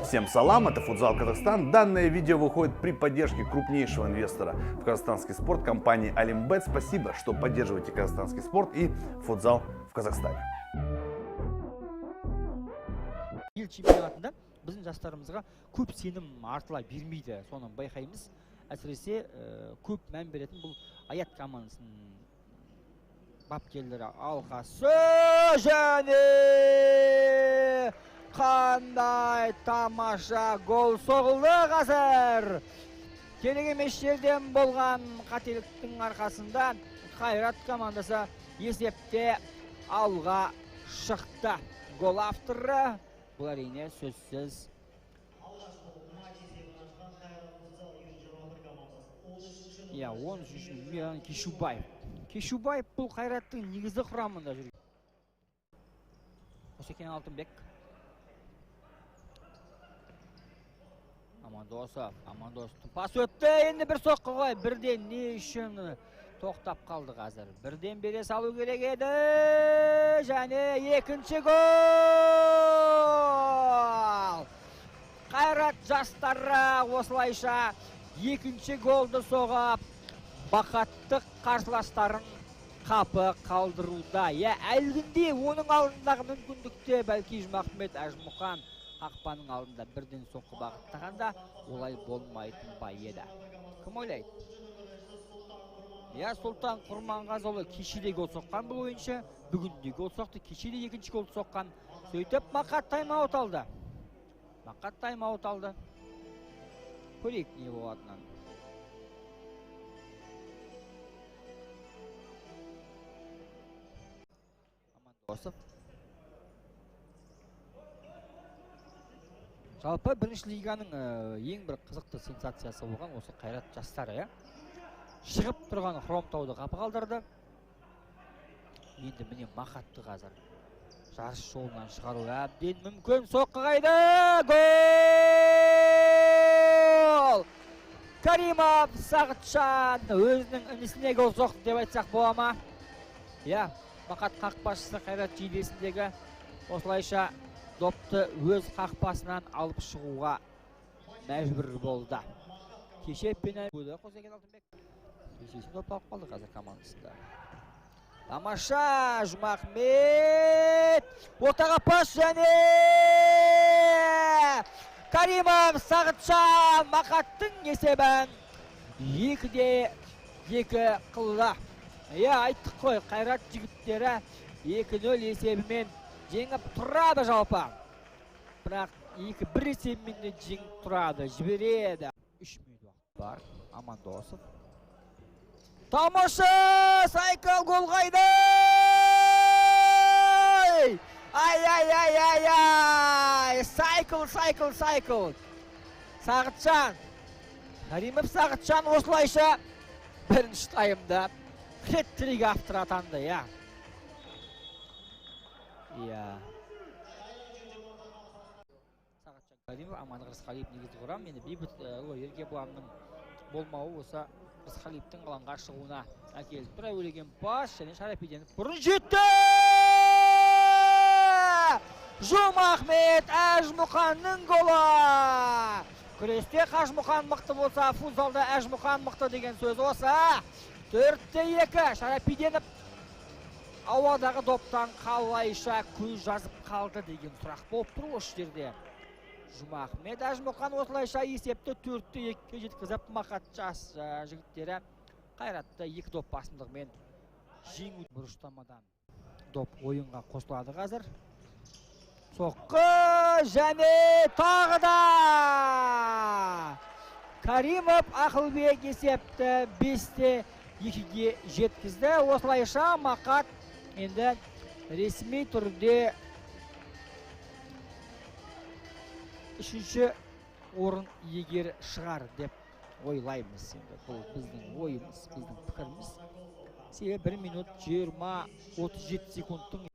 Всем салам, это Футзал Казахстан. Данное видео выходит при поддержке крупнейшего инвестора в казахстанский спорт компании Алимбет. Спасибо, что поддерживаете казахстанский спорт и футзал в Казахстане. Ел чемпионатында біздің жастарымызға көп сенім артыла бермейді. Соны байқаймыз. Әсіресе көп мән беретін бұл Аят командасының бапкерлері алқасы және қандай тамаша гол соғылды қазір. Керек емес жерден болған қателіктің арқасында Қайрат командасы есепте алға шықты. Гол авторы бұл әрине сөзсіз он үшін Миран Кешубаев. Кешубаев бұл Қайраттың негізгі құрамында жүрген. Осекен Алтынбек. Амандосов пас өтті. Енді бір соққы ғой. Бірден не үшін тоқтап қалды қазір. Бірден бере салу керек еді. Және екінші гол. Қайрат жастары осылайша екінші голды соғып, бақаттық қарсыластарын қапы қалдыруда. Әлгінде оның алдындағы мүмкіндікте бәлки Жұмахмет Әжмұқан қақпаның алдында бірден соққы бағыттағанда олай болмайтын ба еді. Кім ойлайды? Сұлтан Құрманғазыұлы кешеде гол соққан бұл ойыншы, бүгінде гол соқты, кешеде екінші гол соққан. Сөйтіп Мақат тайм-аут алды. Көрейік не болатынын. Амандосов. Жалпы бірінші лиганың ең бір қызықты сенсациясы болған осы Қайрат жастары. Шығып тұрған Хромтауды қапы қалдырды. Енді міне Мақатты қазір жарыс жолынан шығару әбден мүмкін. Соққы қайда? Гол! Каримов Сағытжан өзінің інісіне гол соқты деп айтсақ бола ма? Мақат қақпашысы Қайрат жейдесіндегі осылайша допты өз қақпасынан алып шығуға мәжбүр болды. Кеше пенальти болды. Қосекен Алтынбек. Кешесін доп алып қалды қазір командасында. Тамаша Жұмахмет. Ортаға пас және Каримов Сағытжан Мақаттың есебін 2-2 қылды. Айттық қой, Қайрат жігіттері 2-0 есебімен жеңіп тұрады жалпы. Бірақ 2-1 есебімен де жеңіп тұрады, жібереді. 3 минут уақыт бар. Амандосов. Тамаша! Сайкл гол қайда! Ай! Сайкл! Сағытжан. Каримов Сағытжан осылайша бірінші таймда хет-трик авторы атанды, Сағытжан Каримов, Аман Рысқалиев негізгі құрам. Енді бейбіт Еркебұланның болмауы осы Рысқалиевтің алаңға шығуына әкеліп тұр. Әуелеген пас және Шарапиденов бұрын жетті! Жұмахмет Әжмұқанның голы! Күресте Қажмұқан мықты болса, футзалда Әжмұқан мықты деген сөз осы. 4-2 Шарапиденов ауадағы доптан қалайша көз жазып қалды деген сұрақ болып тұр осы жерде. Жұмахмет Әжмұқан осылайша есепті 4-2 жеткізіп, Мақат жас жігіттері Қайратты 2 доп басымдығымен жеңу. Бұрыштамадан доп ойынға қосылады қазір. Соққы және тағы да Каримов Ақылбек есепті 5-2-ге жеткізді. Осылайша Мақат енді ресми түрде 3-ші орын егер шығар деп ойлаймыз. Бұл біздің ойымыз, біздің пікіріміз. Себебі 1 минут 20-37 секундтың